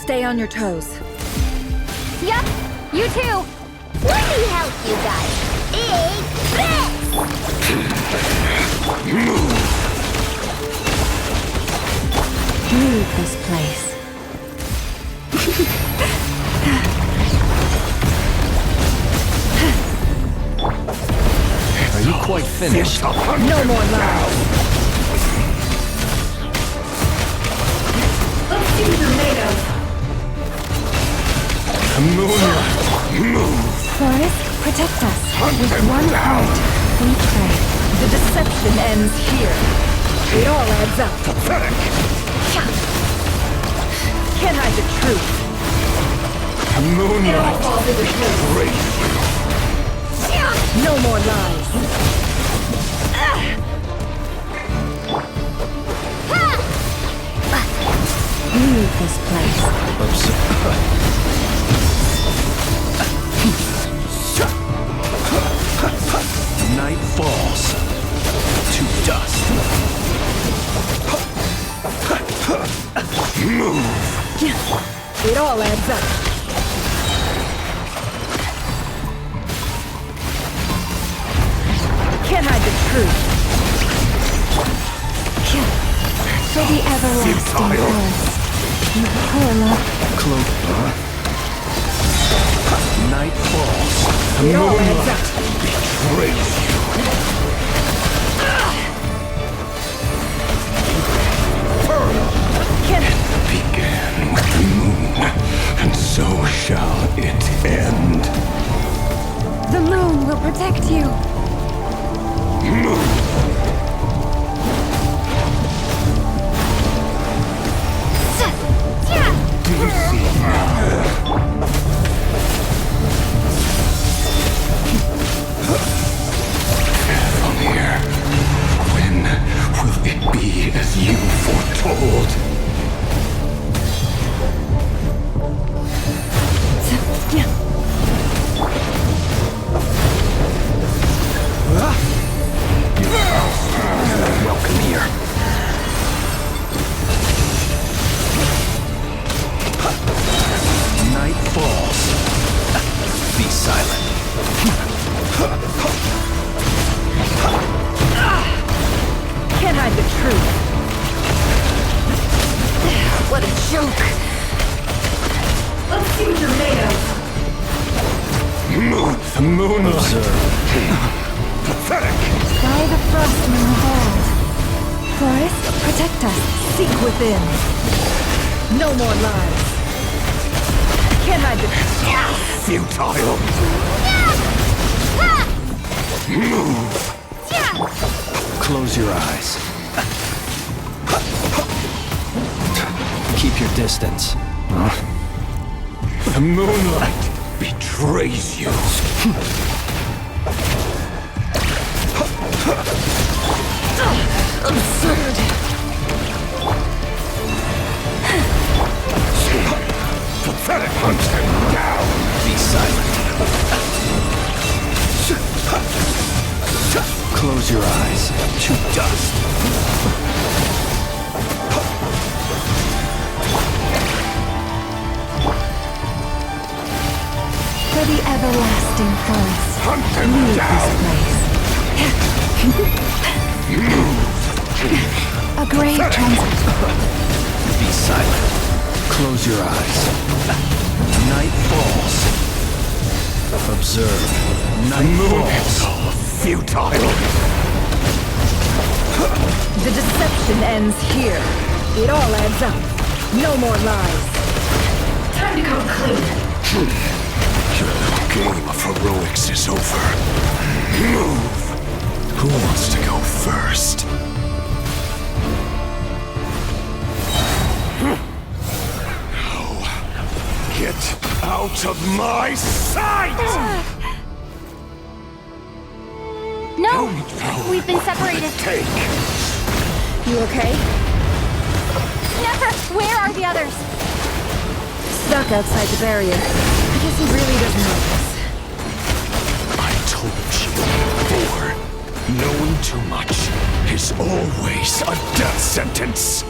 Stay on your toes. Yep, you too. Let me help you guys. Big fist! Leave this place. Are you quite finished? No more lies. Let's see what you're made of. Move! Forest, protect us. With one heart, we pray. The deception ends here. It all adds up. Pathetic! Can't hide the truth. Moonlight! falls into place. Great! No more lies. Leave this place. Night falls to dust. Move! It all adds up. Can't hide the truth. For the everlasting forest. You poor love. Cloak. Night falls. It all adds up. Betrays you. Can't. Began with the moon, and so shall it end. The moon will protect you. Do you see now? From here, when will it be as you foretold? Welcome here. Night falls. Be silent. Can't hide the truth. What a joke. Let's see what you're made of. The moonlight. Pathetic. By the frost moon hold. Forest, protect us. Seek within. No more lies. Can't hide the Futile. Move. Close your eyes. Keep your distance. The moonlight betrays you. absurd. Pathetic! Hunt him down! Be silent. Close your eyes. To dust. For the everlasting forest. Hunt him Leave down! this place. A grave Be silent. Close your eyes. Night falls. Observe. Night falls. Futile. The deception ends here. It all adds up. No more lies. Time to come clean. Your little game of heroics is over. Move. Who wants to go first? Get out of my sight! No! We've been separated. Take! You okay? Where are the others? Stuck outside the barrier. I guess he really doesn't know this. I told you before. Knowing too much is always a death sentence.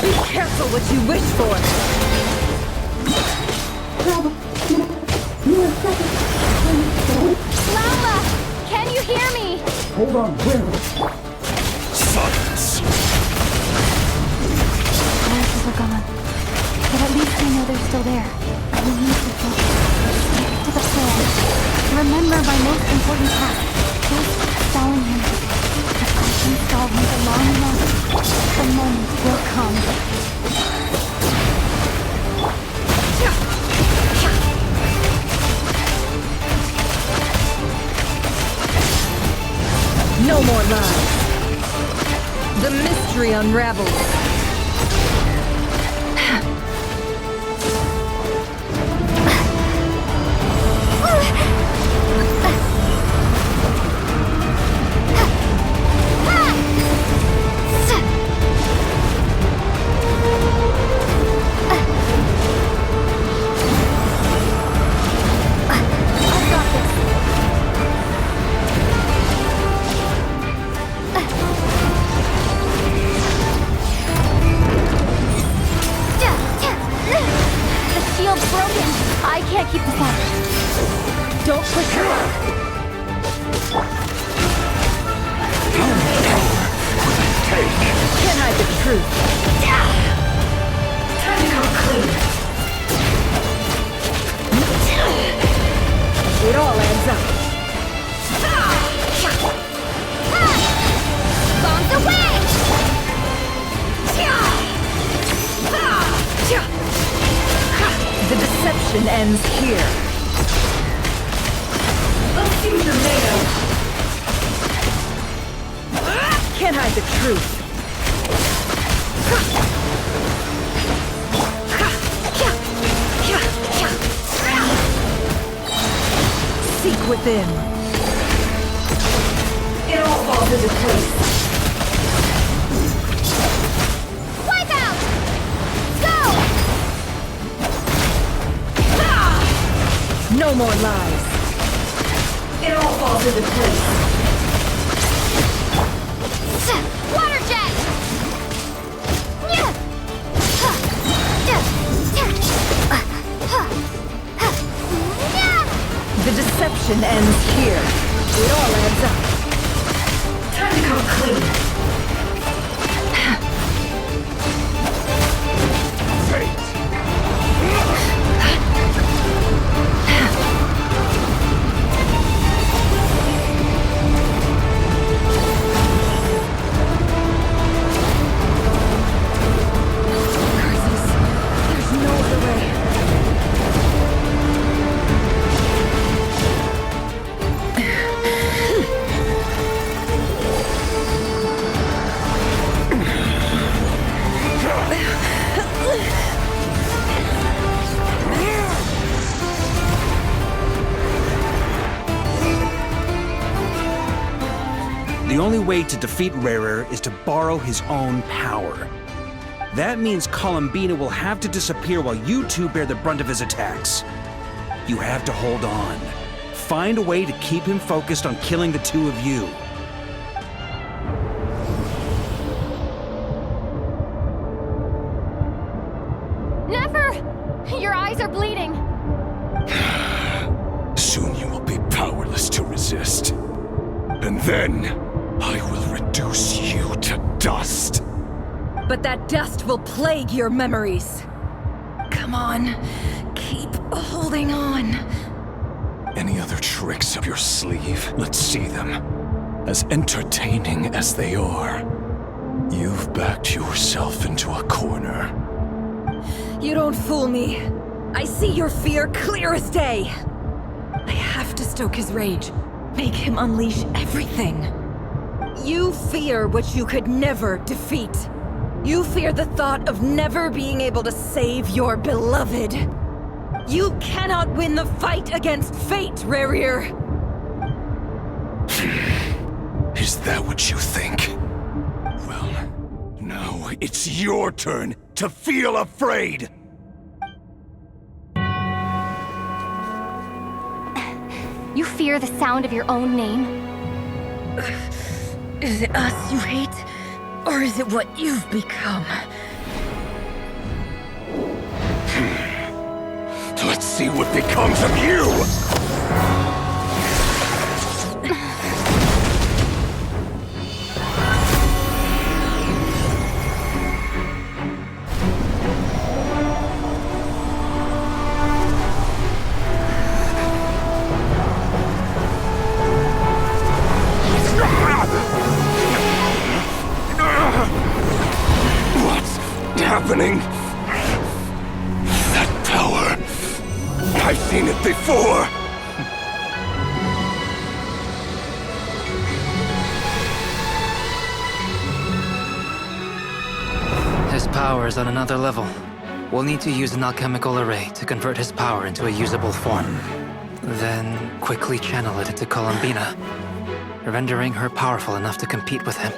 Be careful what you wish for! Lala! Can you hear me? Silence! Viruses are gone. But at least we know they're still there. We need to focus. Stick to the plan. Remember my most important task. Just stalling him. If I can stall him for long enough, the moment will come. No more lies! The mystery unravels. I can't keep this up. Don't push your luck. How much power will it take? Can't hide the truth. Time to come clean. It all adds up. Bombs away! The deception ends here. Let's see what you're made of. Can't hide the truth. Seek within. It all falls into place. Wipe out! Go! No more lies. It all falls into place. Water jet! The deception ends here. It all adds up. Time to come clean. Fate! There's no other way. The only way to defeat Rarer is to borrow his own power. That means Columbina will have to disappear while you two bear the brunt of his attacks. You have to hold on. Find a way to keep him focused on killing the two of you. Never! Your eyes are bleeding. Soon you will be powerless to resist. And then, I will reduce you to dust. But that dust will plague your memories. Come on, keep holding on. Any other tricks up your sleeve? Let's see them. As entertaining as they are, you've backed yourself into a corner. You don't fool me. I see your fear clear as day. I have to stoke his rage. Make him unleash everything. You fear what you could never defeat. You fear the thought of never being able to save your beloved. You cannot win the fight against fate, Rarer. Is that what you think? Well, now it's your turn to feel afraid! You fear the sound of your own name? Is it us you hate? Or is it what you've become? see what becomes of you! What's happening? That power. I've seen it before. His power is on another level. We'll need to use an alchemical array to convert his power into a usable form. Then quickly channel it into Columbina, rendering her powerful enough to compete with him.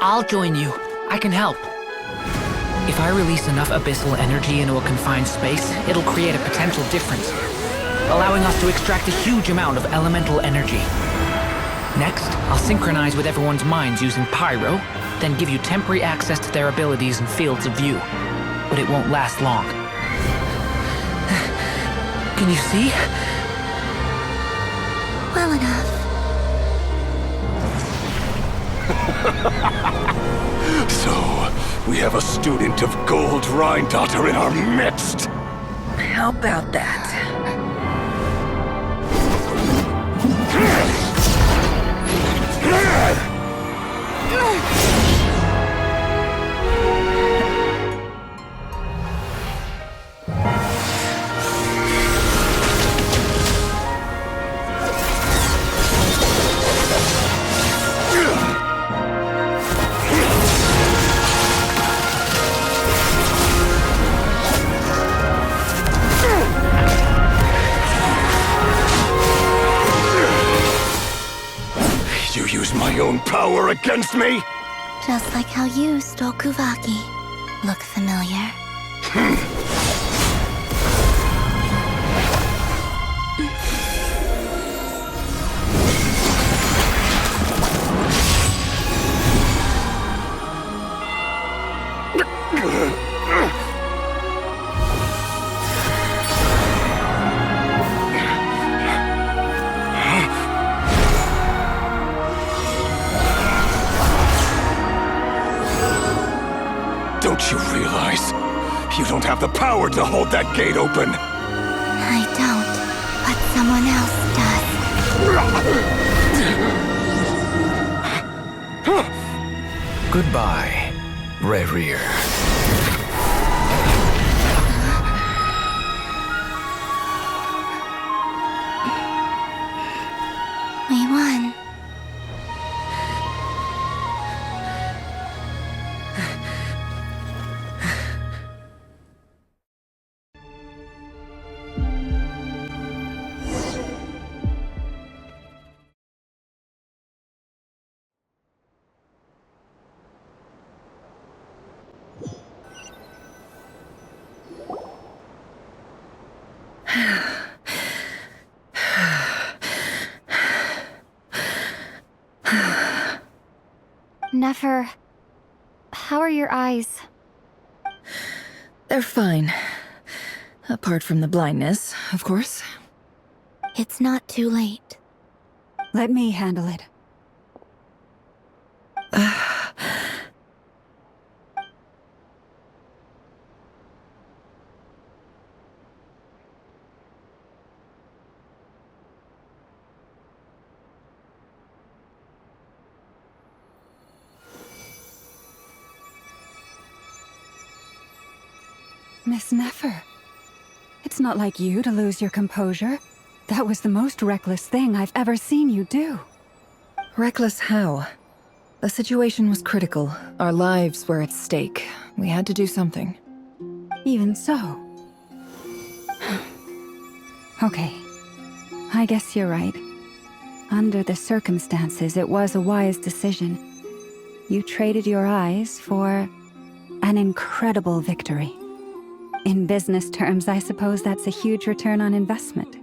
I'll join you. I can help. If I release enough abyssal energy into a confined space, it'll create a potential difference, allowing us to extract a huge amount of elemental energy. Next, I'll synchronize with everyone's minds using Pyro, then give you temporary access to their abilities and fields of view. But it won't last long. Can you see? Well enough. So, we have a student of Gold Rheindotter in our midst. How about that? You use my own power against me? Just like how you stole Kuvaki. Look familiar? Don't you realize? You don't have the power to hold that gate open! I don't, but someone else does. Goodbye, Rerir. We won. Nefer, how are your eyes? They're fine. Apart from the blindness, of course. It's not too late. Let me handle it. Miss Nefer, it's not like you to lose your composure. That was the most reckless thing I've ever seen you do. Reckless how? The situation was critical. Our lives were at stake. We had to do something. Even so. Okay. I guess you're right. Under the circumstances, it was a wise decision. You traded your eyes for an incredible victory. In business terms, I suppose that's a huge return on investment.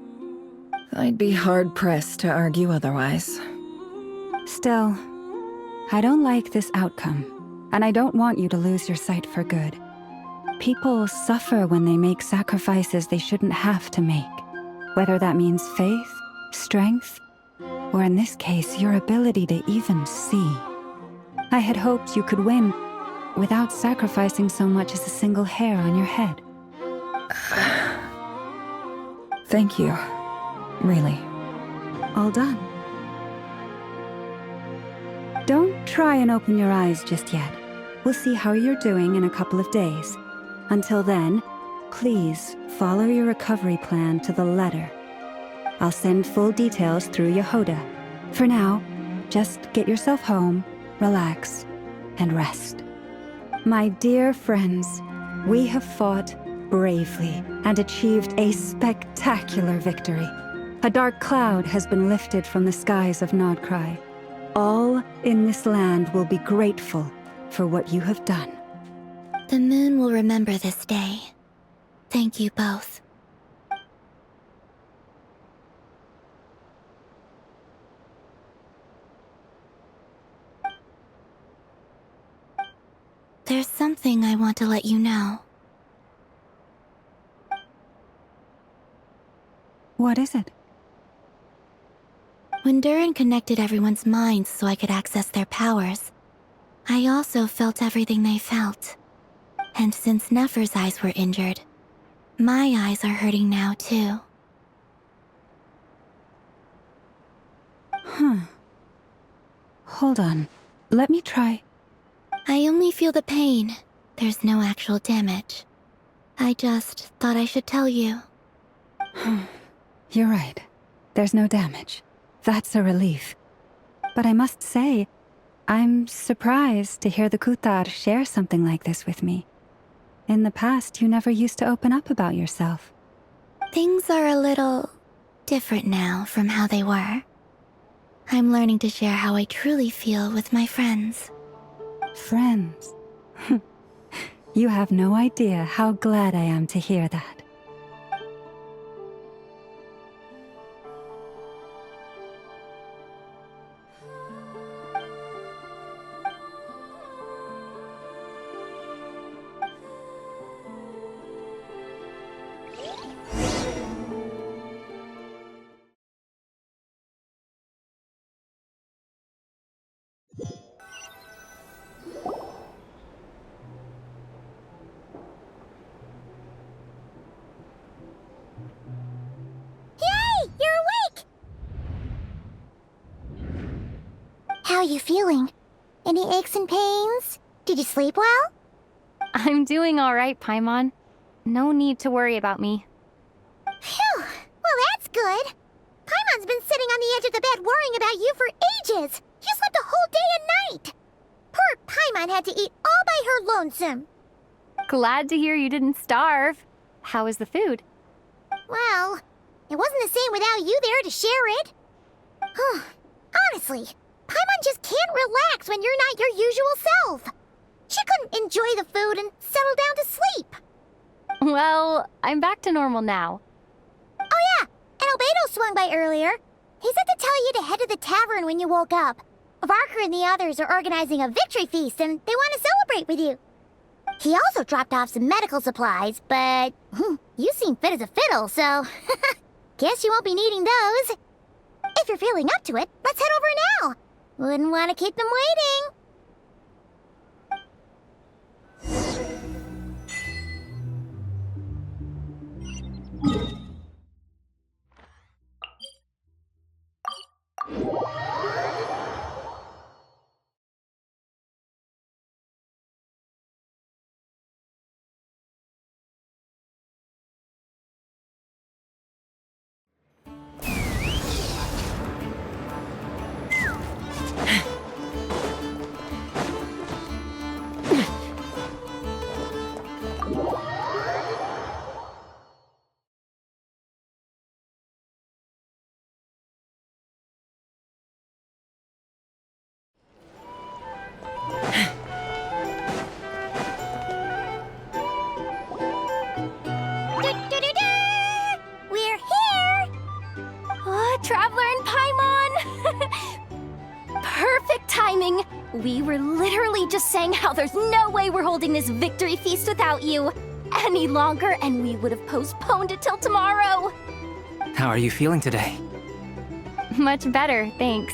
I'd be hard-pressed to argue otherwise. Still, I don't like this outcome, and I don't want you to lose your sight for good. People suffer when they make sacrifices they shouldn't have to make. Whether that means faith, strength, or in this case, your ability to even see. I had hoped you could win without sacrificing so much as a single hair on your head. Thank you. Really. All done. Don't try and open your eyes just yet. We'll see how you're doing in a couple of days. Until then, please follow your recovery plan to the letter. I'll send full details through Yehoda. For now, just get yourself home, relax, and rest. My dear friends, we have fought bravely and achieved a spectacular victory. A dark cloud has been lifted from the skies of Nod-Krai. All in this land will be grateful for what you have done. The moon will remember this day. Thank you both. There's something I want to let you know. What is it? When Durin connected everyone's minds so I could access their powers, I also felt everything they felt. And since Nefer's eyes were injured, my eyes are hurting now too. Hold on. Let me try. I only feel the pain. There's no actual damage. I just thought I should tell you. You're right. There's no damage. That's a relief. But I must say, I'm surprised to hear the Kutar share something like this with me. In the past, you never used to open up about yourself. Things are a little different now from how they were. I'm learning to share how I truly feel with my friends. Friends? You have no idea how glad I am to hear that. How are you feeling? Any aches and pains? Did you sleep well? I'm doing all right, Paimon. No need to worry about me. Phew! Well, that's good. Paimon's been sitting on the edge of the bed worrying about you for ages. You slept a whole day and night. Poor Paimon had to eat all by her lonesome. Glad to hear you didn't starve. How is the food? Well, it wasn't the same without you there to share it. Honestly, Paimon just can't relax when you're not your usual self. She couldn't enjoy the food and settle down to sleep. Well, I'm back to normal now. Oh yeah, and Albedo swung by earlier. He said to tell you to head to the tavern when you woke up. Varker and the others are organizing a victory feast and they want to celebrate with you. He also dropped off some medical supplies, but you seem fit as a fiddle, so guess you won't be needing those. If you're feeling up to it, let's head over now. Wouldn't want to keep them waiting. We're here! Oh, Traveler and Paimon! Perfect timing! We were literally just saying how there's no way we're holding this victory feast without you. any longer, and we would have postponed it till tomorrow. How are you feeling today? Much better, thanks.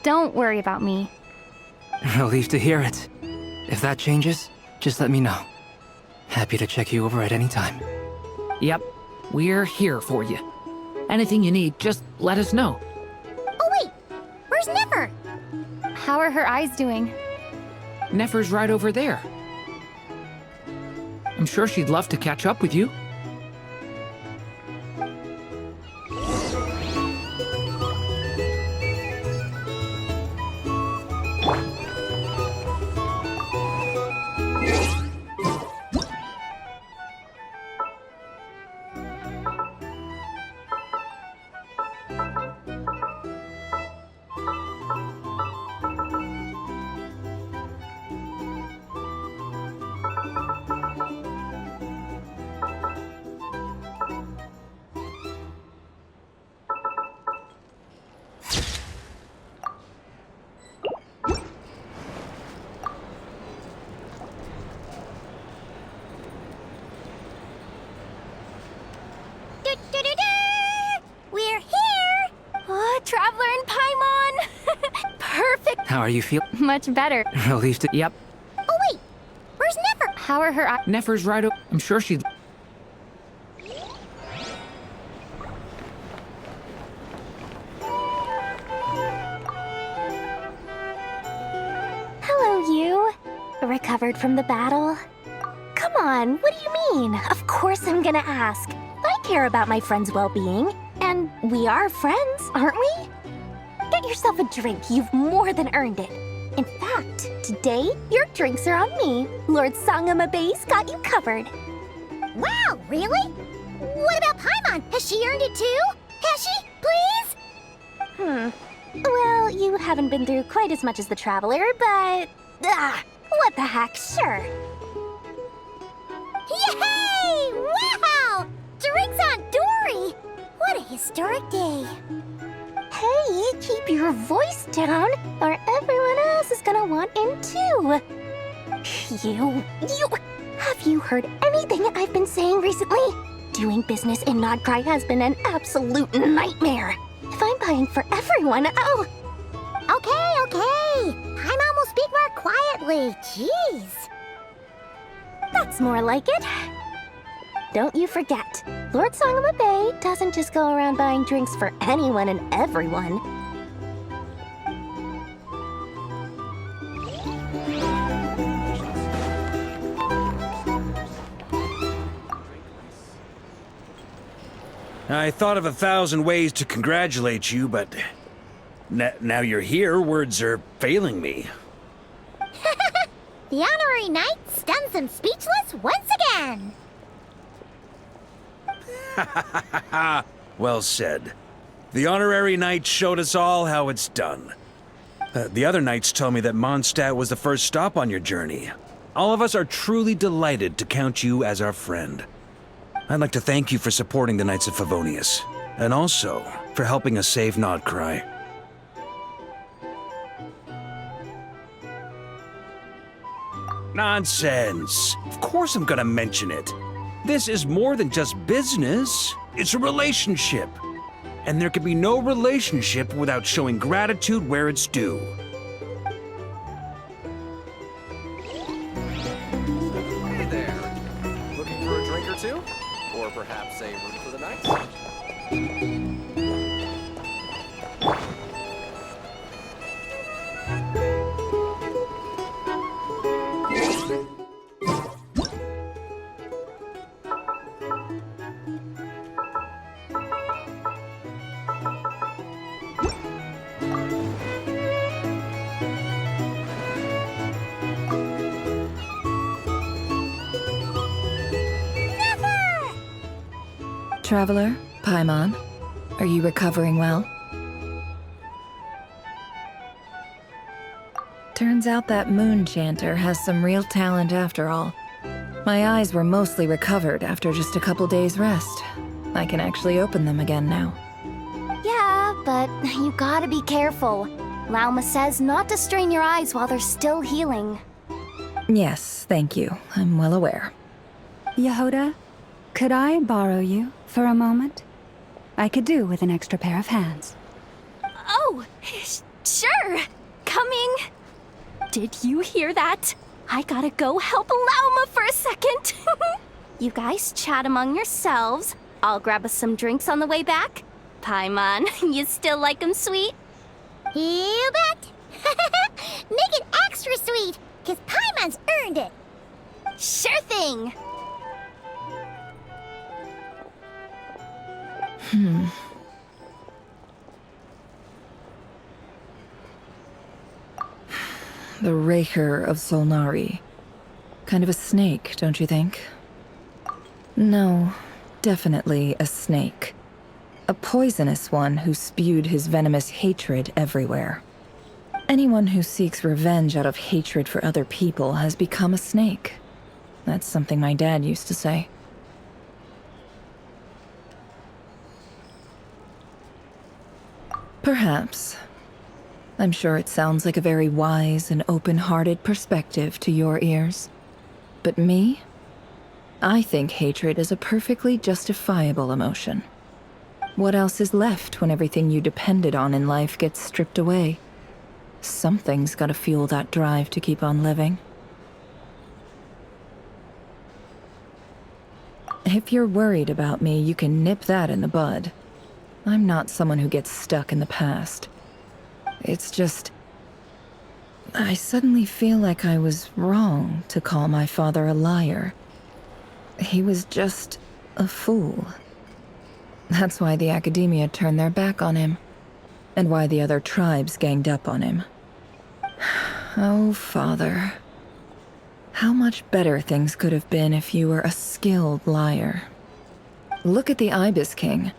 Don't worry about me. Relieved to hear it. If that changes, just let me know. Happy to check you over at any time. Yep, we're here for you. Anything you need, just let us know. Oh wait, where's Nefer? How are her eyes doing? Nefer's right over there. I'm sure she'd love to catch up with you. We're here! Oh, Traveler and Paimon! Perfect! How are you feeling? Much better. Relieved to... Yep, Oh wait, where's Nefer? How are her eyes? Nefer's right over... I'm sure she'd... Hello, you. Recovered from the battle? Come on, what do you mean? Of course I'm gonna ask. I care about my friend's well-being. And we are friends, aren't we? Get yourself a drink. You've more than earned it. In fact, today, your drinks are on me. Lord Sangamabe's got you covered. Wow, really? What about Paimon? Has she earned it too? Has she? Please? Well, you haven't been through quite as much as the Traveler, but... what the heck, sure. Yay! Wow! Drinks on Dory! What a historic day. Hey, keep your voice down, or everyone else is gonna want in too. Have you heard anything I've been saying recently? Doing business in Nod-Krai has been an absolute nightmare. If I'm buying for everyone, oh... Okay. Paimon will speak more quietly. Jeez. That's more like it. Don't you forget, Lord Sangamabe doesn't just go around buying drinks for anyone and everyone. I thought of 1,000 ways to congratulate you, but now you're here, words are failing me. The honorary knight stuns them speechless once again. Well said. The honorary knight showed us all how it's done. The other knights told me that Mondstadt was the first stop on your journey. All of us are truly delighted to count you as our friend. I'd like to thank you for supporting the Knights of Favonius, and also for helping us save Nod-Krai. Nonsense! Of course I'm gonna mention it. This is more than just business. It's a relationship. And there can be no relationship without showing gratitude where it's due. Hey there. Looking for a drink or two? Or perhaps a room for the night? Traveler, Paimon, are you recovering well? Turns out that moon chanter has some real talent after all. My eyes were mostly recovered after just a couple days rest. I can actually open them again now. Yeah, but you gotta be careful. Lauma says not to strain your eyes while they're still healing. Yes, thank you. I'm well aware. Yehoda, could I borrow you for a moment? I could do with an extra pair of hands. Oh, sure. Coming. Did you hear that? I gotta go help Lauma for a second. You guys chat among yourselves. I'll grab us some drinks on the way back. Paimon, you still like 'em sweet? You bet. Make it extra sweet, because Paimon's earned it. Sure thing. The Raker of Solnari. Kind of a snake, don't you think? No, definitely a snake. A poisonous one who spewed his venomous hatred everywhere. Anyone who seeks revenge out of hatred for other people has become a snake. That's something my dad used to say. Perhaps. I'm sure it sounds like a very wise and open-hearted perspective to your ears. But me? I think hatred is a perfectly justifiable emotion. What else is left when everything you depended on in life gets stripped away? Something's gotta fuel that drive to keep on living. If you're worried about me, you can nip that in the bud. I'm not someone who gets stuck in the past. It's just... I suddenly feel like I was wrong to call my father a liar. He was just a fool. That's why the academia turned their back on him, and why the other tribes ganged up on him. Oh, Father. How much better things could have been if you were a skilled liar. Look at the Ibis King.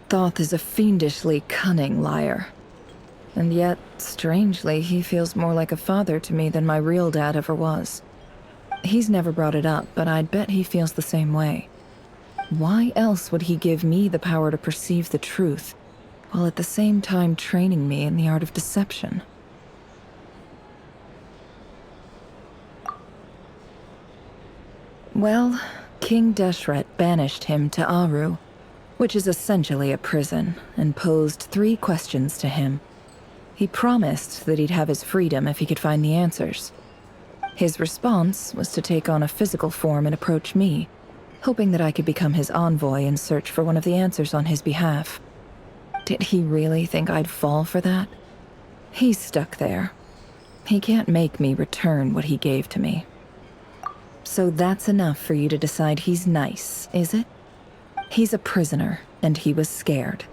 Thoth is a fiendishly cunning liar. And yet, strangely, he feels more like a father to me than my real dad ever was. He's never brought it up, but I'd bet he feels the same way. Why else would he give me the power to perceive the truth, while at the same time training me in the art of deception? Well, King Deshret banished him to Aru, which is essentially a prison, and posed 3 questions to him. He promised that he'd have his freedom if he could find the answers. His response was to take on a physical form and approach me, hoping that I could become his envoy and search for one of the answers on his behalf. Did he really think I'd fall for that? He's stuck there. He can't make me return what he gave to me. So that's enough for you to decide he's nice, is it? He's a prisoner, and he was scared.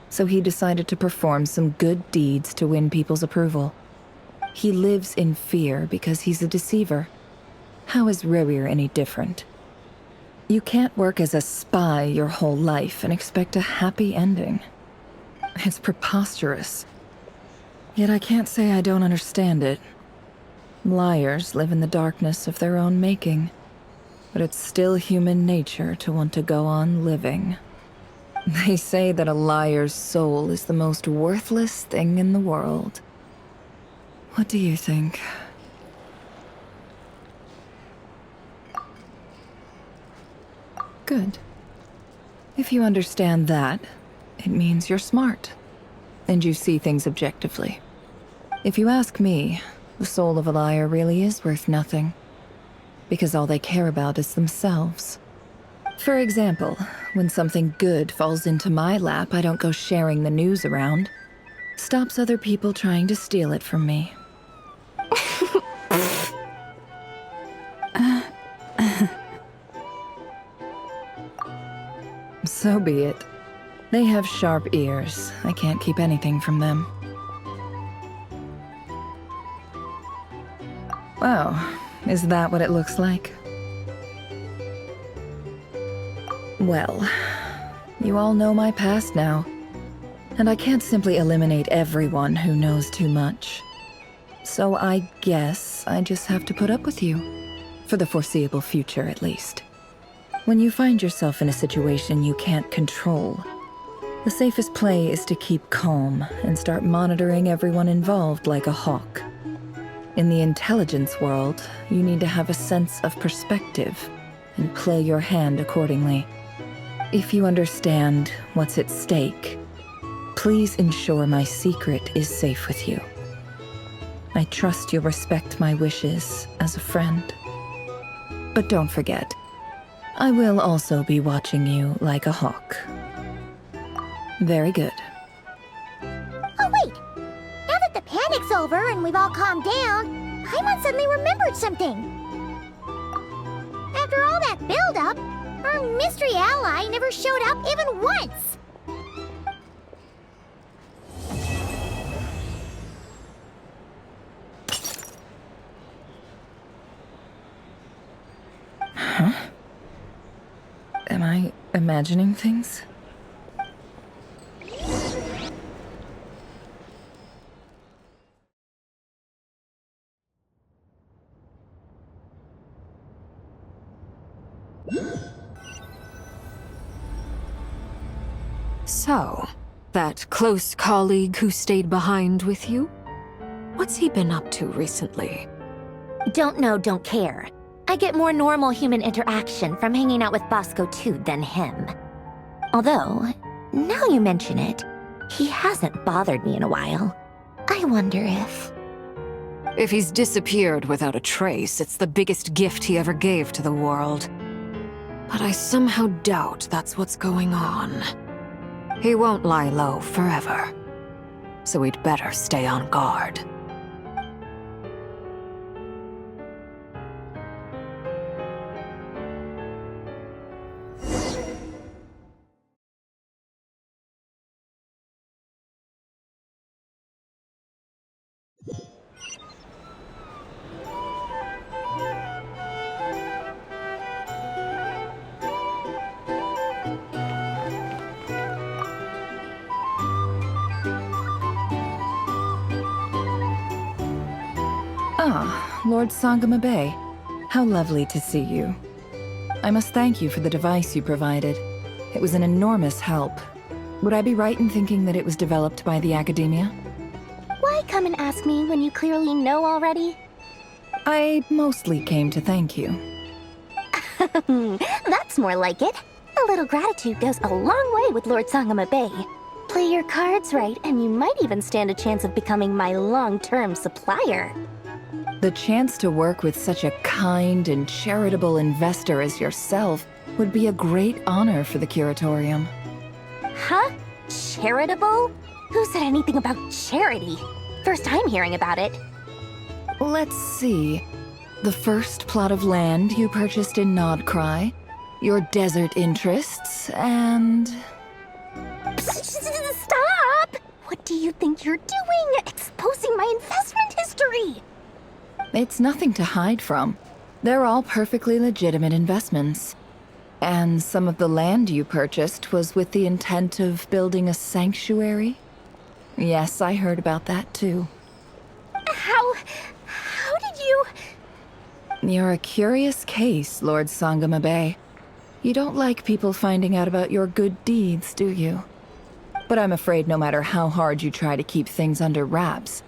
So he decided to perform some good deeds to win people's approval. He lives in fear because he's a deceiver. How is Rerir any different? You can't work as a spy your whole life and expect a happy ending. It's preposterous. Yet I can't say I don't understand it. Liars live in the darkness of their own making, but it's still human nature to want to go on living. They say that a liar's soul is the most worthless thing in the world. What do you think? Good. If you understand that, it means you're smart, and you see things objectively. If you ask me, the soul of a liar really is worth nothing, because all they care about is themselves. For example, when something good falls into my lap, I don't go sharing the news around. Stops other people trying to steal it from me. So be it. They have sharp ears. I can't keep anything from them. Oh, is that what it looks like? Well, you all know my past now, and I can't simply eliminate everyone who knows too much. So I guess I just have to put up with you, for the foreseeable future at least. When you find yourself in a situation you can't control, the safest play is to keep calm and start monitoring everyone involved like a hawk. In the intelligence world, you need to have a sense of perspective and play your hand accordingly. If you understand what's at stake, please ensure my secret is safe with you. I trust you'll respect my wishes as a friend. But don't forget, I will also be watching you like a hawk. Very good. Oh wait! Now that the panic's over and we've all calmed down, Paimon suddenly remembered something. After all that build-up, our mystery ally never showed up even once! Huh? Am I imagining things? So, that close colleague who stayed behind with you? What's he been up to recently? Don't know, don't care. I get more normal human interaction from hanging out with Bosco too than him. Although, now you mention it, he hasn't bothered me in a while. I wonder if... If he's disappeared without a trace, it's the biggest gift he ever gave to the world. But I somehow doubt that's what's going on. He won't lie low forever. So we'd better stay on guard. Ah, Lord Sangama Bay. How lovely to see you. I must thank you for the device you provided. It was an enormous help. Would I be right in thinking that it was developed by the Academia? Why come and ask me when you clearly know already? I mostly came to thank you. That's more like it. A little gratitude goes a long way with Lord Sangama Bay. Play your cards right, and you might even stand a chance of becoming my long-term supplier. The chance to work with such a kind and charitable investor as yourself would be a great honor for the Curatorium. Huh? Charitable? Who said anything about charity? First time hearing about it. Let's see. The first plot of land you purchased in Nod-Krai, your desert interests, and... Stop! What do you think you're doing? Exposing my investment history! It's nothing to hide from. They're all perfectly legitimate investments. And some of the land you purchased was with the intent of building a sanctuary? Yes, I heard about that too. How did you... You're a curious case, Lord Sangama Bay. You don't like people finding out about your good deeds, do you? But I'm afraid no matter how hard you try to keep things under wraps,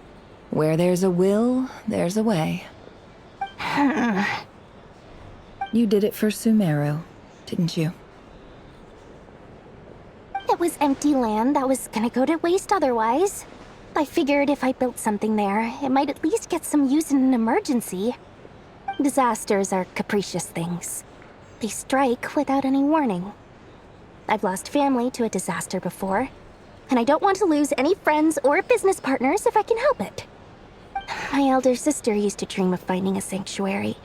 where there's a will, there's a way. You did it for Sumeru, didn't you? It was empty land that was gonna go to waste otherwise. I figured if I built something there, it might at least get some use in an emergency. Disasters are capricious things. They strike without any warning. I've lost family to a disaster before, and I don't want to lose any friends or business partners if I can help it. My elder sister used to dream of finding a sanctuary.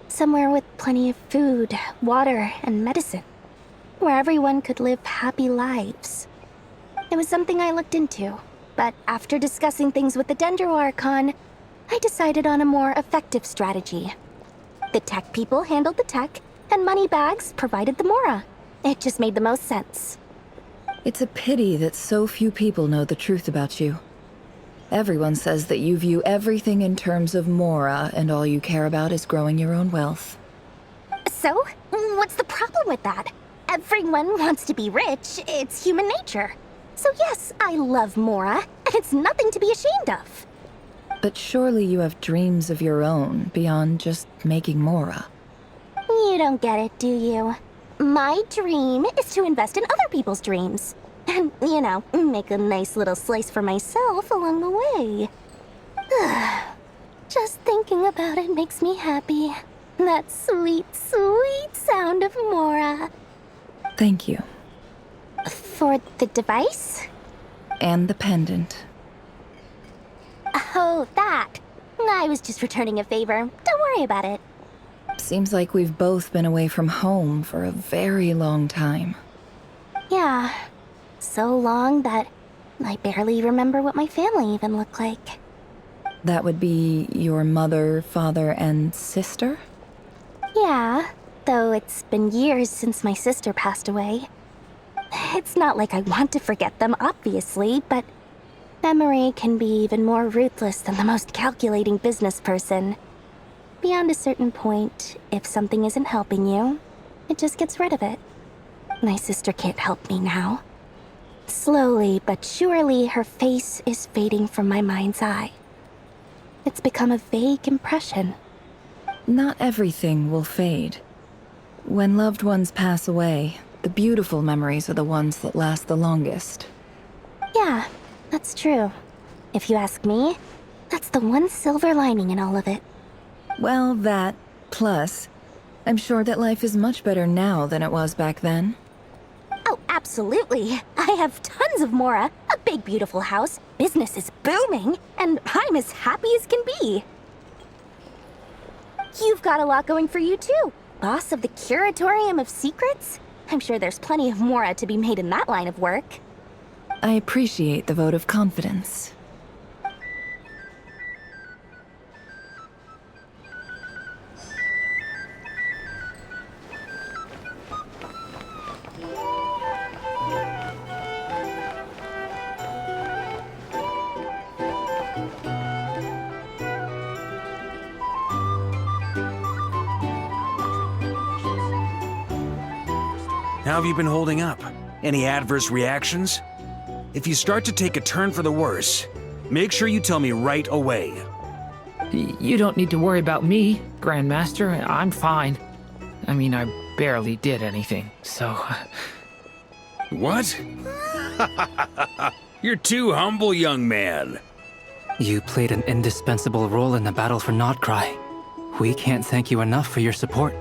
Somewhere with plenty of food, water, and medicine. Where everyone could live happy lives. It was something I looked into, but after discussing things with the Dendro Archon, I decided on a more effective strategy. The tech people handled the tech, and Moneybags provided the Mora. It just made the most sense. It's a pity that so few people know the truth about you. Everyone says that you view everything in terms of Mora, and all you care about is growing your own wealth. So, what's the problem with that? Everyone wants to be rich. It's human nature. So yes, I love Mora, and it's nothing to be ashamed of. But surely you have dreams of your own beyond just making Mora. You You don't get it, do you? My dream is to invest in other people's dreams. And, you know, make a nice little slice for myself along the way. Just thinking about it makes me happy. That sweet, sweet sound of Mora. Thank you. For the device? And the pendant. Oh, that. I was just returning a favor. Don't worry about it. Seems like we've both been away from home for a very long time. Yeah. So long that I barely remember what my family even looked like. That would be your mother, father, and sister? Yeah, though it's been years since my sister passed away. It's not like I want to forget them, obviously, but memory can be even more ruthless than the most calculating business person. Beyond a certain point, if something isn't helping you, it just gets rid of it. My sister can't help me now. Slowly but surely, her face is fading from my mind's eye. It's become a vague impression. Not everything will fade. When loved ones pass away, the beautiful memories are the ones that last the longest. Yeah, that's true. If you ask me, that's the one silver lining in all of it. Well, that, plus, I'm sure that life is much better now than it was back then. Oh, absolutely. I have tons of Mora, a big beautiful house, business is booming, and I'm as happy as can be. You've got a lot going for you too. Boss of the Curatorium of Secrets? I'm sure there's plenty of Mora to be made in that line of work. I appreciate the vote of confidence. How have you been holding up? Any adverse reactions? If you start to take a turn for the worse, make sure you tell me right away. You don't need to worry about me, Grandmaster. I'm fine. I mean, I barely did anything, so... What? You're too humble, young man. You played an indispensable role in the battle for Nod-Krai. We can't thank you enough for your support.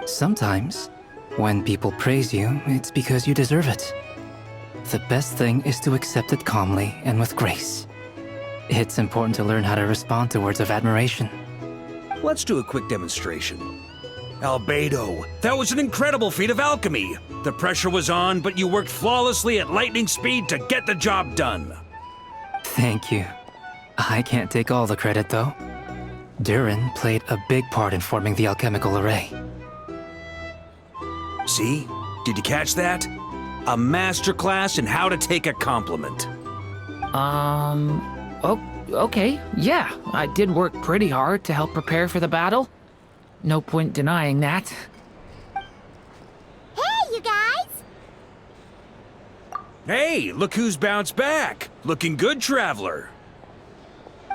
Sometimes, when people praise you, it's because you deserve it. The best thing is to accept it calmly and with grace. It's important to learn how to respond to words of admiration. Let's do a quick demonstration. Albedo, that was an incredible feat of alchemy. The pressure was on, but you worked flawlessly at lightning speed to get the job done. Thank you. I can't take all the credit, though. Durin played a big part in forming the alchemical array. See? Did you catch that? A masterclass in how to take a compliment. Okay, yeah. I did work pretty hard to help prepare for the battle. No point denying that. Hey, you guys! Hey, look who's bounced back. Looking good, Traveler.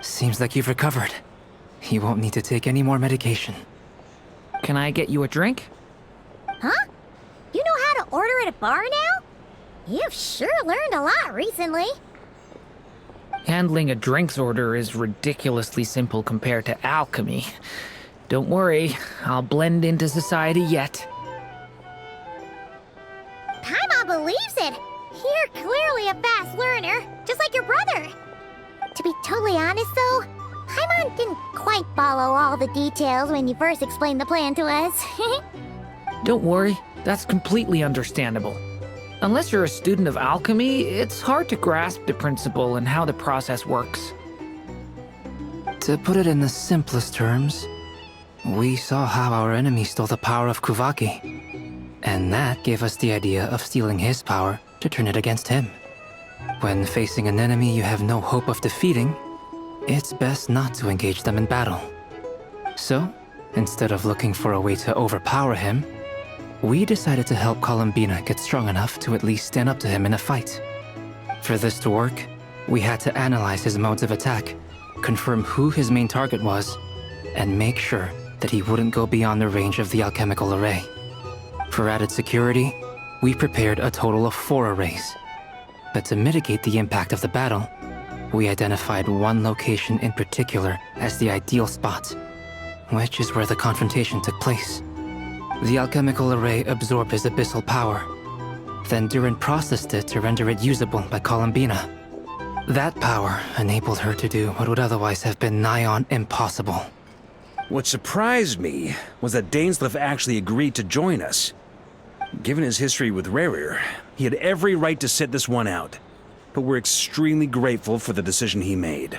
Seems like you've recovered. You won't need to take any more medication. Can I get you a drink? Huh? You know how to order at a bar now? You've sure learned a lot recently. Handling a drinks order is ridiculously simple compared to alchemy. Don't worry, I'll blend into society yet. Paimon believes it. You're clearly a fast learner, just like your brother. To be totally honest though, Paimon didn't quite follow all the details when you first explained the plan to us. Don't worry, that's completely understandable. Unless you're a student of alchemy, it's hard to grasp the principle and how the process works. To put it in the simplest terms, we saw how our enemy stole the power of Kuvaki. And that gave us the idea of stealing his power to turn it against him. When facing an enemy you have no hope of defeating, it's best not to engage them in battle. So, instead of looking for a way to overpower him, we decided to help Columbina get strong enough to at least stand up to him in a fight. For this to work, we had to analyze his modes of attack, confirm who his main target was, and make sure that he wouldn't go beyond the range of the alchemical array. For added security, we prepared a total of 4 arrays. But to mitigate the impact of the battle, we identified one location in particular as the ideal spot, which is where the confrontation took place. The alchemical array absorbed his abyssal power. Then Durin processed it to render it usable by Columbina. That power enabled her to do what would otherwise have been nigh on impossible. What surprised me was that Dainsleif actually agreed to join us. Given his history with Rerir, he had every right to sit this one out, but we're extremely grateful for the decision he made.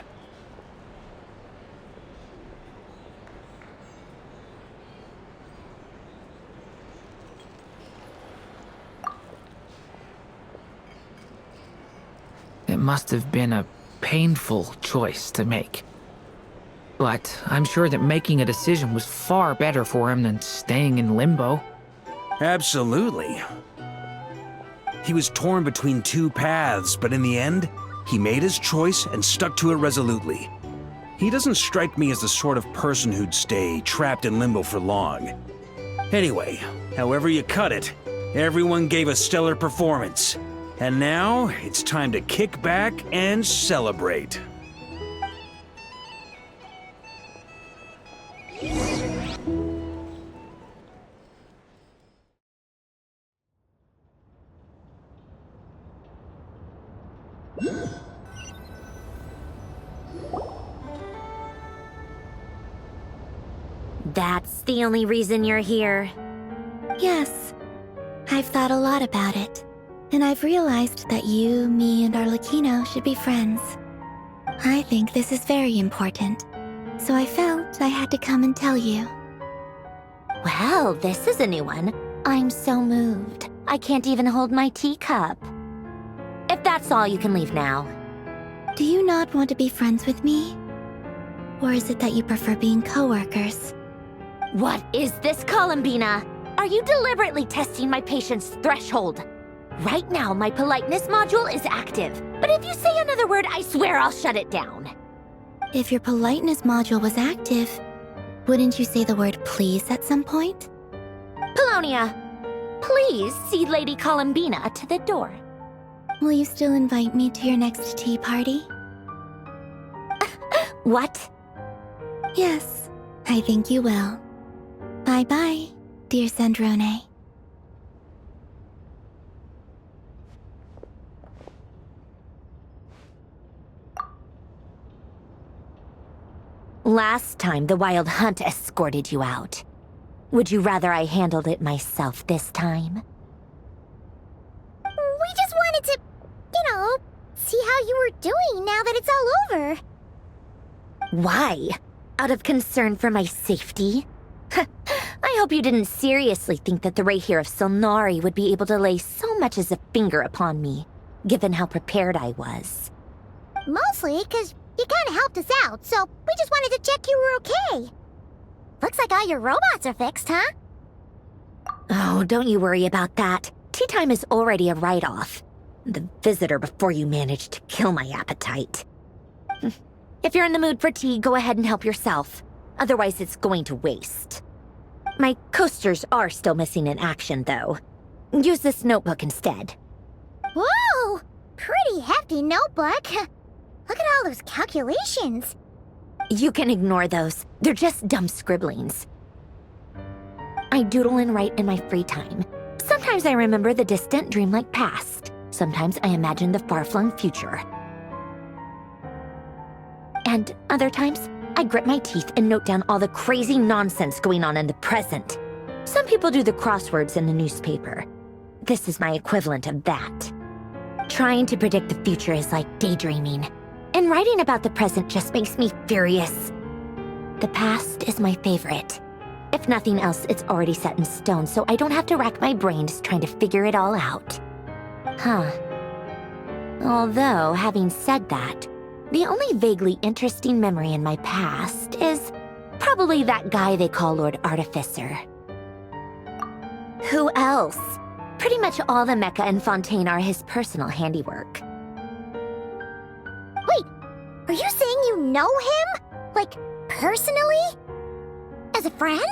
It must have been a painful choice to make. But I'm sure that making a decision was far better for him than staying in limbo. Absolutely. He was torn between 2 paths, but in the end, he made his choice and stuck to it resolutely. He doesn't strike me as the sort of person who'd stay trapped in limbo for long. Anyway, however you cut it, everyone gave a stellar performance. And now, it's time to kick back and celebrate. That's the only reason you're here. Yes. I've thought a lot about it. And I've realized that you, me, and Arlecchino should be friends. I think this is very important. So I felt I had to come and tell you. Well, this is a new one. I'm so moved. I can't even hold my teacup. If that's all, you can leave now. Do you not want to be friends with me? Or is it that you prefer being co-workers? What is this, Columbina? Are you deliberately testing my patience threshold? Right now, my politeness module is active. But if you say another word, I swear I'll shut it down. If your politeness module was active, wouldn't you say the word please at some point? Polonia, please see Lady Columbina to the door. Will you still invite me to your next tea party? What? Yes, I think you will. Bye-bye, dear Sandrone. Last time, the Wild Hunt escorted you out. Would you rather I handled it myself this time? We just wanted to, see how you were doing now that it's all over. Why? Out of concern for my safety? I hope you didn't seriously think that the Rayhir of Silnari would be able to lay so much as a finger upon me, given how prepared I was. Mostly because you kind of helped us out, so we just wanted to check you were okay. Looks like all your robots are fixed, huh? Oh, don't you worry about that. Tea time is already a write-off. The visitor before you managed to kill my appetite. If you're in the mood for tea, go ahead and help yourself. Otherwise, it's going to waste. My coasters are still missing in action, though. Use this notebook instead. Whoa! Pretty hefty notebook. Look at all those calculations. You can ignore those. They're just dumb scribblings. I doodle and write in my free time. Sometimes I remember the distant, dreamlike past. Sometimes I imagine the far-flung future. And other times, I grit my teeth and note down all the crazy nonsense going on in the present. Some people do the crosswords in the newspaper. This is my equivalent of that. Trying to predict the future is like daydreaming. And writing about the present just makes me furious. The past is my favorite. If nothing else, it's already set in stone, so I don't have to rack my brains trying to figure it all out. Huh. Although, having said that, the only vaguely interesting memory in my past is probably that guy they call Lord Artificer. Who else? Pretty much all the mecha and Fontaine are his personal handiwork. Wait, are you saying you know him? Like, personally? As a friend?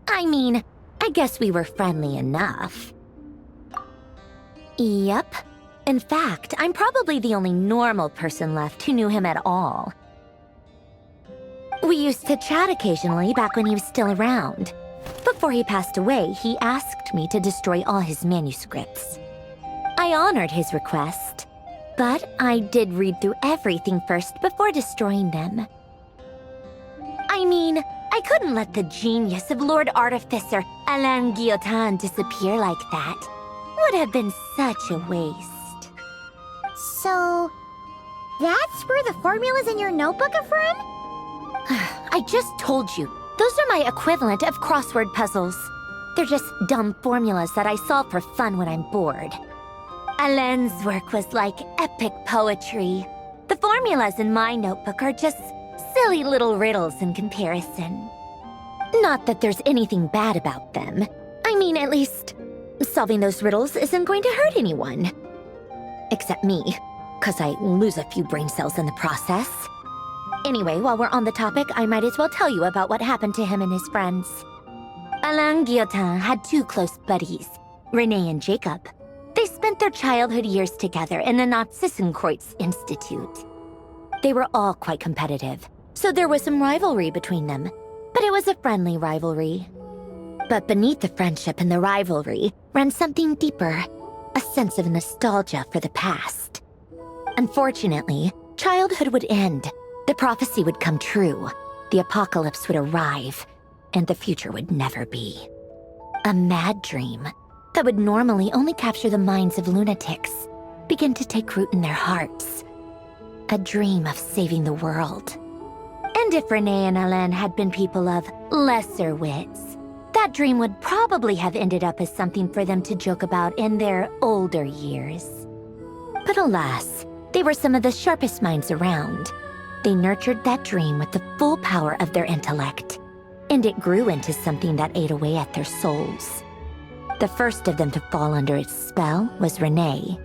I mean, I guess we were friendly enough. Yep. In fact, I'm probably the only normal person left who knew him at all. We used to chat occasionally back when he was still around. Before he passed away, he asked me to destroy all his manuscripts. I honored his request, but I did read through everything first before destroying them. I mean, I couldn't let the genius of Lord Artificer Alain Guillotin disappear like that. Would have been such a waste. So, that's where the formulas in your notebook are from? I just told you, those are my equivalent of crossword puzzles. They're just dumb formulas that I solve for fun when I'm bored. Alain's work was like epic poetry. The formulas in my notebook are just silly little riddles in comparison. Not that there's anything bad about them. I mean, at least, solving those riddles isn't going to hurt anyone. Except me, 'cause I lose a few brain cells in the process. Anyway, while we're on the topic, I might as well tell you about what happened to him and his friends. Alain Guillotin had two close buddies, René and Jacob. They spent their childhood years together in the Narzissenkreuz Institute. They were all quite competitive, so there was some rivalry between them, but it was a friendly rivalry. But beneath the friendship and the rivalry ran something deeper, a sense of nostalgia for the past. Unfortunately, childhood would end. The prophecy would come true, the apocalypse would arrive, and the future would never be. A mad dream that would normally only capture the minds of lunatics began to take root in their hearts. A dream of saving the world. And if René and Alain had been people of lesser wits, that dream would probably have ended up as something for them to joke about in their older years. But alas, they were some of the sharpest minds around. They nurtured that dream with the full power of their intellect, and it grew into something that ate away at their souls. The first of them to fall under its spell was René.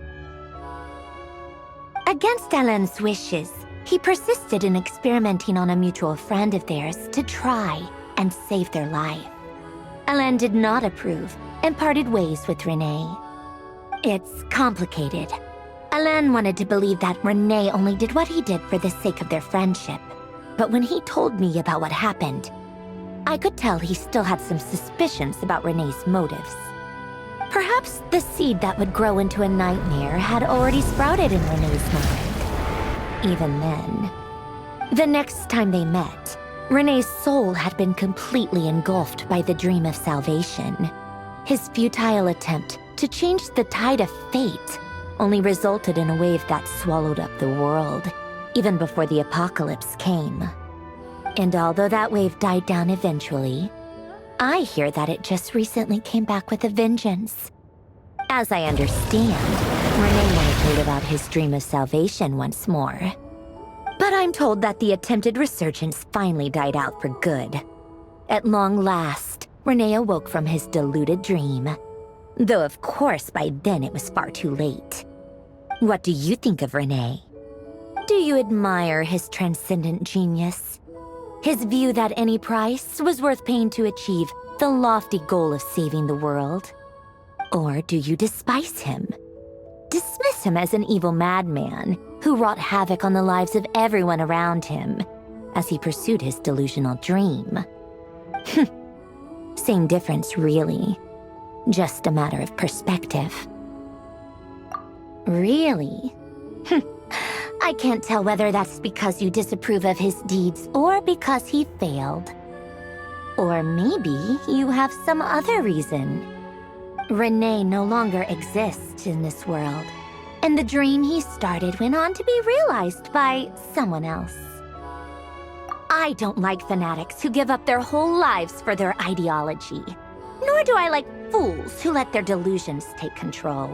Against Alain's wishes, he persisted in experimenting on a mutual friend of theirs to try and save their life. Alain did not approve and parted ways with René. It's complicated. Alain wanted to believe that René only did what he did for the sake of their friendship. But when he told me about what happened, I could tell he still had some suspicions about René's motives. Perhaps the seed that would grow into a nightmare had already sprouted in René's mind. Even then. The next time they met, René's soul had been completely engulfed by the dream of salvation. His futile attempt to change the tide of fate only resulted in a wave that swallowed up the world, even before the apocalypse came. And although that wave died down eventually, I hear that it just recently came back with a vengeance. As I understand, René wanted to live out his dream of salvation once more. But I'm told that the attempted resurgence finally died out for good. At long last, René awoke from his deluded dream. Though of course by then it was far too late. What do you think of René? Do you admire his transcendent genius? His view that any price was worth paying to achieve the lofty goal of saving the world? Or do you despise him? Dismiss him as an evil madman who wrought havoc on the lives of everyone around him as he pursued his delusional dream? Same difference, really. Just a matter of perspective. Really? I can't tell whether that's because you disapprove of his deeds or because he failed. Or maybe you have some other reason. René no longer exists in this world, and the dream he started went on to be realized by someone else. I don't like fanatics who give up their whole lives for their ideology. Nor do I like fools who let their delusions take control.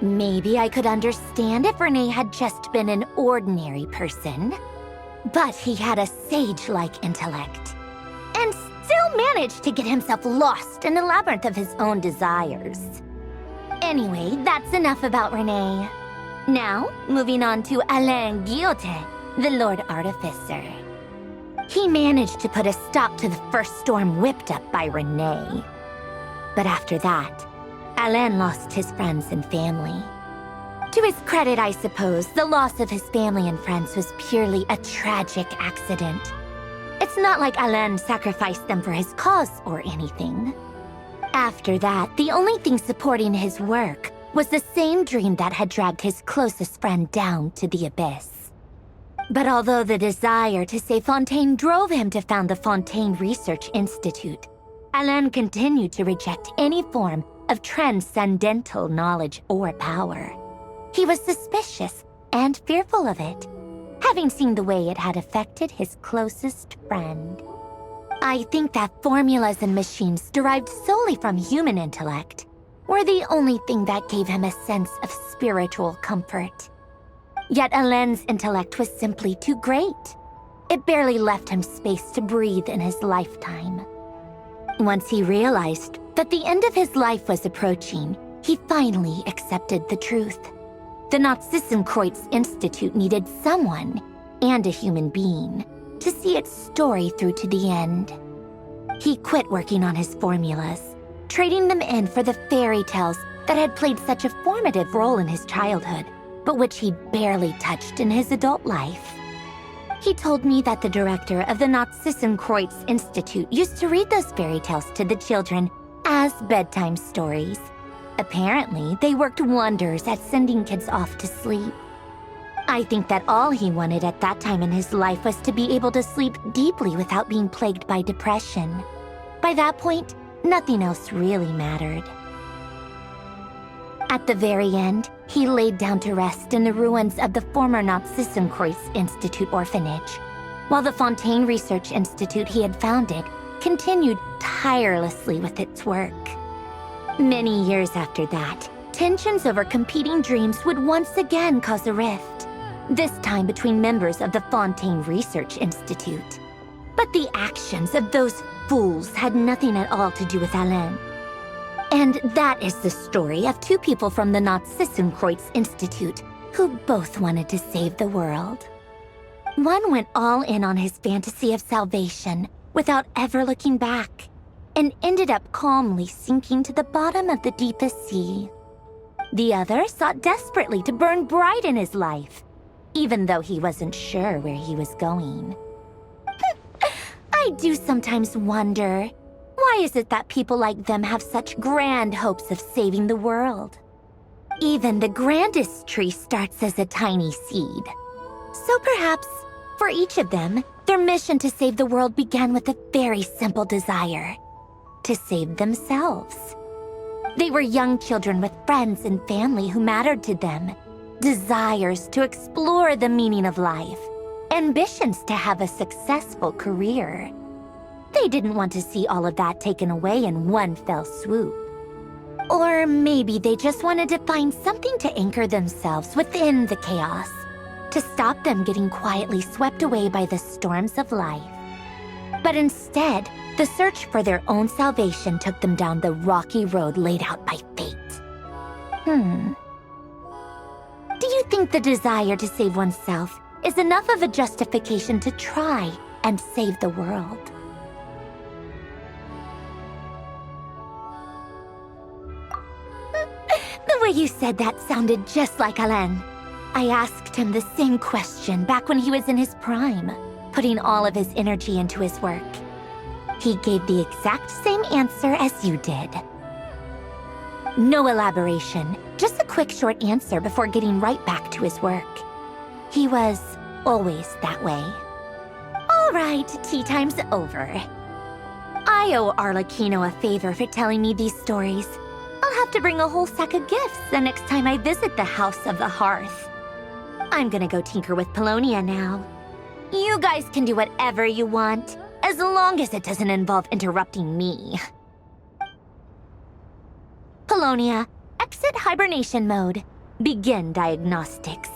Maybe I could understand if René had just been an ordinary person. But he had a sage-like intellect, and still managed to get himself lost in the labyrinth of his own desires. Anyway, that's enough about René. Now, moving on to Alain Guillotin, the Lord Artificer. He managed to put a stop to the first storm whipped up by Renee. But after that, Alain lost his friends and family. To his credit, I suppose, the loss of his family and friends was purely a tragic accident. It's not like Alain sacrificed them for his cause or anything. After that, the only thing supporting his work was the same dream that had dragged his closest friend down to the abyss. But although the desire to save Fontaine drove him to found the Fontaine Research Institute, Alain continued to reject any form of transcendental knowledge or power. He was suspicious and fearful of it, having seen the way it had affected his closest friend. I think that formulas and machines derived solely from human intellect were the only thing that gave him a sense of spiritual comfort. Yet Alain's intellect was simply too great. It barely left him space to breathe in his lifetime. Once he realized that the end of his life was approaching, he finally accepted the truth. The Nazi-Kreuz Institute needed someone, and a human being, to see its story through to the end. He quit working on his formulas, trading them in for the fairy tales that had played such a formative role in his childhood, but which he barely touched in his adult life. He told me that the director of the Nazi-Kreuz Institute used to read those fairy tales to the children as bedtime stories. Apparently, they worked wonders at sending kids off to sleep. I think that all he wanted at that time in his life was to be able to sleep deeply without being plagued by depression. By that point, nothing else really mattered. At the very end, he laid down to rest in the ruins of the former Nazi-Kreuz Institute orphanage, while the Fontaine Research Institute he had founded continued tirelessly with its work. Many years after that, tensions over competing dreams would once again cause a rift, this time between members of the Fontaine Research Institute. But the actions of those fools had nothing at all to do with Alain. And that is the story of two people from the Nazi-Kreuz Institute who both wanted to save the world. One went all in on his fantasy of salvation without ever looking back, and ended up calmly sinking to the bottom of the deepest sea. The other sought desperately to burn bright in his life, even though he wasn't sure where he was going. I do sometimes wonder, why is it that people like them have such grand hopes of saving the world? Even the grandest tree starts as a tiny seed. So perhaps, for each of them, their mission to save the world began with a very simple desire: to save themselves. They were young children with friends and family who mattered to them, desires to explore the meaning of life, ambitions to have a successful career. They didn't want to see all of that taken away in one fell swoop. Or maybe they just wanted to find something to anchor themselves within the chaos, to stop them getting quietly swept away by the storms of life. But instead, the search for their own salvation took them down the rocky road laid out by fate. Do you think the desire to save oneself is enough of a justification to try and save the world? The way you said that sounded just like Alain. I asked him the same question back when he was in his prime, putting all of his energy into his work. He gave the exact same answer as you did. No elaboration, just a quick short answer before getting right back to his work. He was always that way. All right, tea time's over. I owe Arlecchino a favor for telling me these stories. I'll have to bring a whole sack of gifts the next time I visit the House of the Hearth. I'm gonna go tinker with Polonia now. You guys can do whatever you want, as long as it doesn't involve interrupting me. Polonia, exit hibernation mode. Begin diagnostics.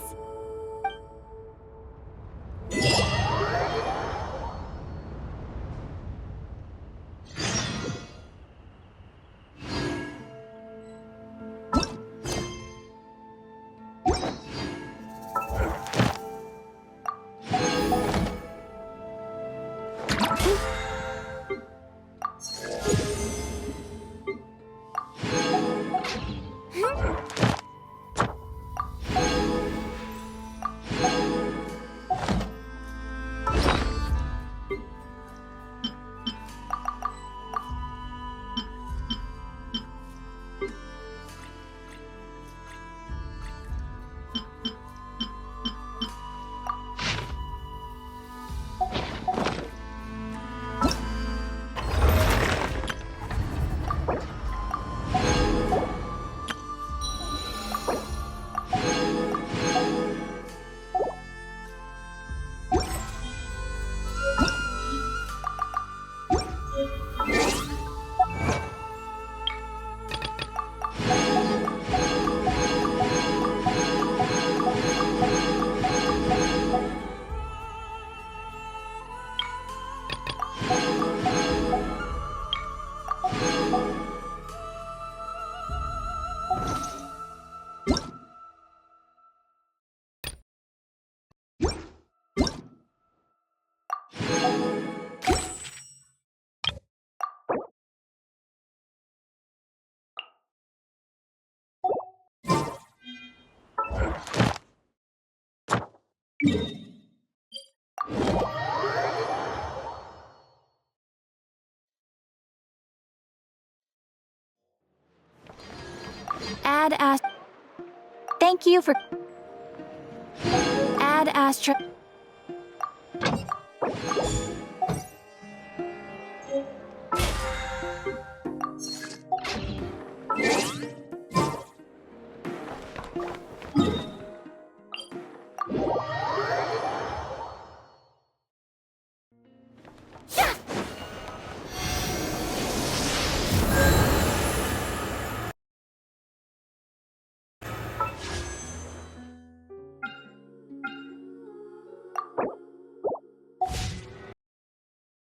Add Thank you for... Add Astra...